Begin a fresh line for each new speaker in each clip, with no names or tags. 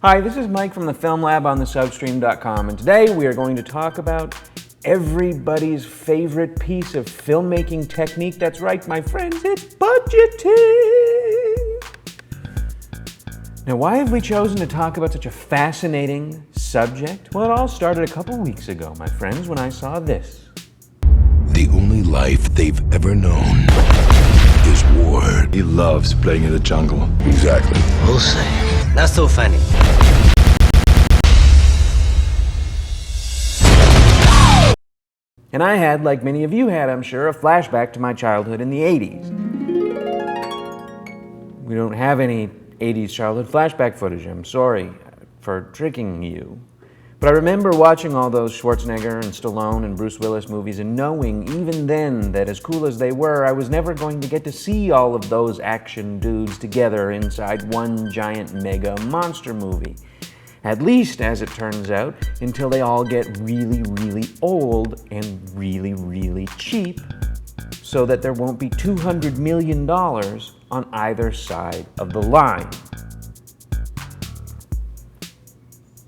Hi, this is Mike from the Film Lab on thesubstream.com, and today we are going to talk about everybody's favorite piece of filmmaking technique. That's right, my friends, it's budgeting! Now, why have we chosen to talk about such a fascinating subject? Well, it all started a couple weeks ago, my friends, when I saw this.
The only life they've ever known is war.
He loves playing in the jungle.
Exactly.
We'll see. Not so funny.
And I had, like many of you had, I'm sure, a flashback to my childhood in the 80s. We don't have any 80s childhood flashback footage. I'm sorry for tricking you. But I remember watching all those Schwarzenegger and Stallone and Bruce Willis movies and knowing even then that as cool as they were, I was never going to get to see all of those action dudes together inside one giant mega monster movie. At least, as it turns out, until they all get really, really old and really, really cheap, so that there won't be $200 million on either side of the line.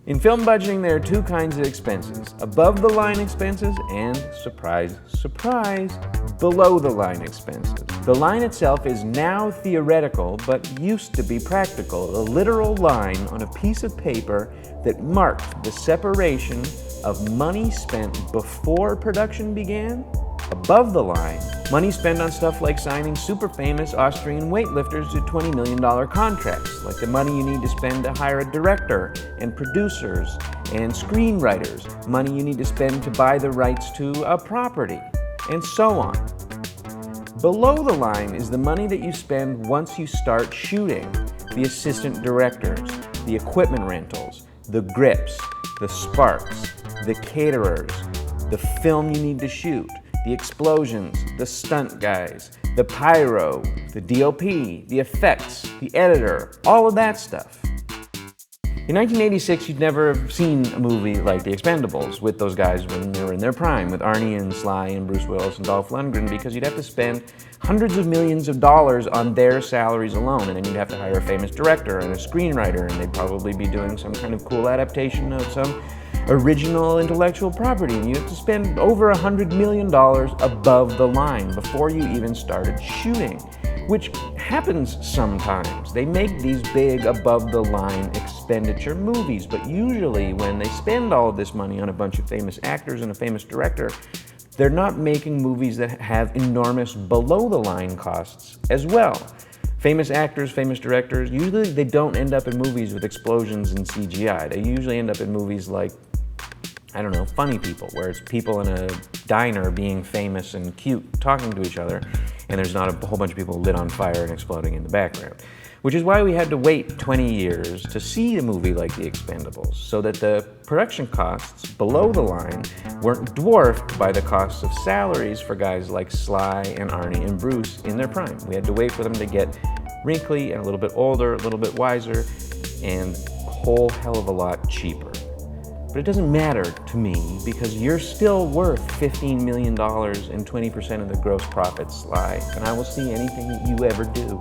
In film budgeting, there are two kinds of expenses: above-the-line expenses and, surprise, surprise, below-the-line expenses. The line itself is now theoretical, but used to be practical, a literal line on a piece of paper that marked the separation of money spent before production began. Above the line, money spent on stuff like signing super famous Austrian weightlifters to $20 million contracts, like the money you need to spend to hire a director and producers and screenwriters, money you need to spend to buy the rights to a property, and so on. Below the line is the money that you spend once you start shooting: the assistant directors, the equipment rentals, the grips, the sparks, the caterers, the film you need to shoot, the explosions, the stunt guys, the pyro, the DOP, the effects, the editor, all of that stuff. In 1986, you'd never have seen a movie like The Expendables with those guys when they were in their prime, with Arnie and Sly and Bruce Willis and Dolph Lundgren, because you'd have to spend hundreds of millions of dollars on their salaries alone, and then you'd have to hire a famous director and a screenwriter, and they'd probably be doing some kind of cool adaptation of some original intellectual property, and you have to spend over $100 million above the line before you even started shooting, which happens sometimes. They make these big above-the-line expenditure movies, but usually when they spend all of this money on a bunch of famous actors and a famous director, they're not making movies that have enormous below-the-line costs as well. Famous actors, famous directors, usually they don't end up in movies with explosions and CGI. They usually end up in movies like, I don't know, Funny People, where it's people in a diner being famous and cute, talking to each other, and there's not a whole bunch of people lit on fire and exploding in the background. Which is why we had to wait 20 years to see a movie like The Expendables, so that the production costs below the line weren't dwarfed by the costs of salaries for guys like Sly and Arnie and Bruce in their prime. We had to wait for them to get wrinkly and a little bit older, a little bit wiser, and a whole hell of a lot cheaper. But it doesn't matter to me, because you're still worth $15 million and 20% of the gross profits, Sly, and I will see anything that you ever do.